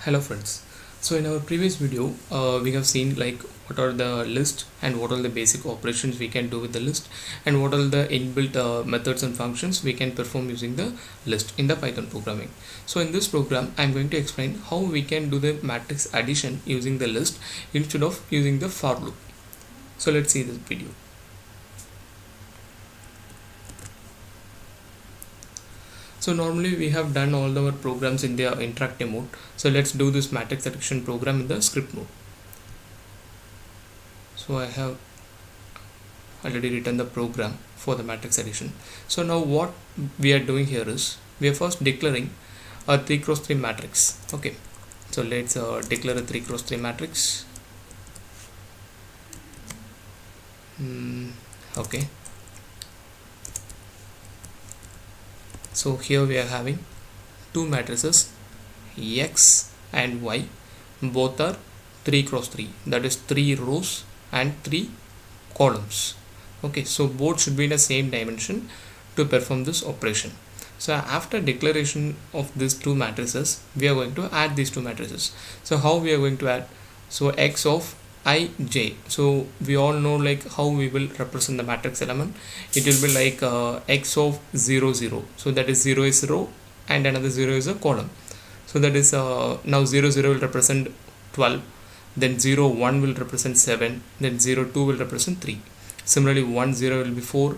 Hello friends. So in our previous video we have seen like what are the list and what are the basic operations we can do with the list and what are the inbuilt methods and functions we can perform using the list in the Python programming. So in this program I'm going to explain how we can do the matrix addition using the list instead of using the for loop. So let's see this video. So normally we have done all our programs in the interactive mode. So let's do this matrix addition program in the script mode. So I have already written the program for the matrix addition. So now what we are doing here is we are first declaring a 3x3 matrix. Okay, so let's declare a 3x3 matrix. Okay, so here we are having two matrices X and Y, both are 3x3, that is 3 rows and 3 columns. Okay, so both should be in the same dimension to perform this operation. So after declaration of these two matrices, we are going to add these two matrices. So how we are going to add? So X of I, J. So we all know like how we will represent the matrix element. It will be like X of 0 0. So that is 0 is row and another 0 is a column. So that is now 0 0 will represent 12, then 0 1 will represent 7, then 0 2 will represent 3. Similarly 1 0 will be 4,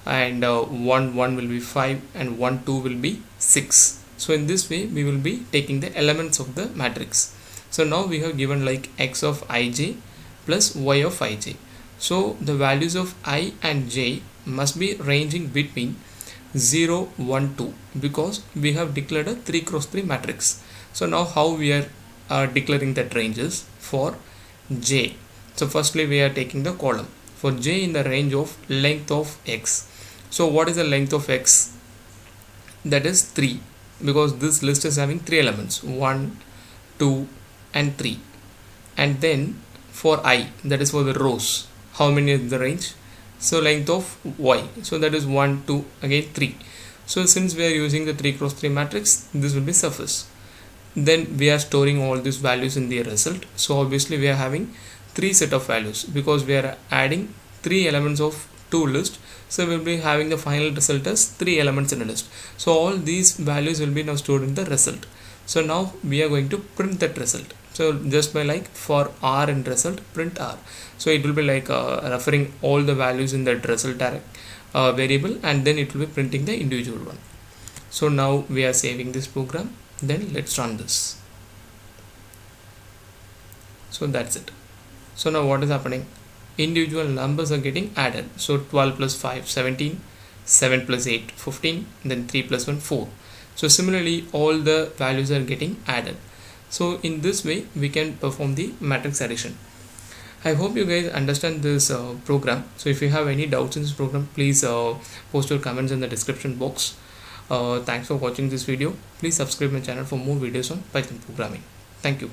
and 1 1 will be 5, and 1 2 will be 6. So in this way we will be taking the elements of the matrix. So now we have given like X of ij plus Y of ij. So the values of I and j must be ranging between 0 1 2 because we have declared a 3x3 matrix. So now how we are declaring that ranges for j. So firstly we are taking the column for j in the range of length of x. So what is the length of x? That is 3, because this list is having 3 elements, 1 2 and 3. And then for I, that is for the rows, how many is the range? So length of y, so that is 1 2 again 3. So since we are using the 3x3 matrix, this will be suffice. Then we are storing all these values in the result. So obviously we are having 3 set of values because we are adding 3 elements of 2 list. So we will be having the final result as 3 elements in a list. So all these values will be now stored in the result. So now we are going to print that result. So just by like for r in result, print r. So it will be like referring all the values in that result variable, and then it will be printing the individual one. So now we are saving this program. Then let's run this. So that's it. So now what is happening? Individual numbers are getting added. So 12 plus 5 17, 7 plus 8 15, then 3 plus 1 4. So similarly all the values are getting added. So in this way we can perform the matrix addition. I hope you guys understand this program. So if you have any doubts in this program, please post your comments in the description box. Thanks for watching this video. Please subscribe my channel for more videos on Python programming. Thank you.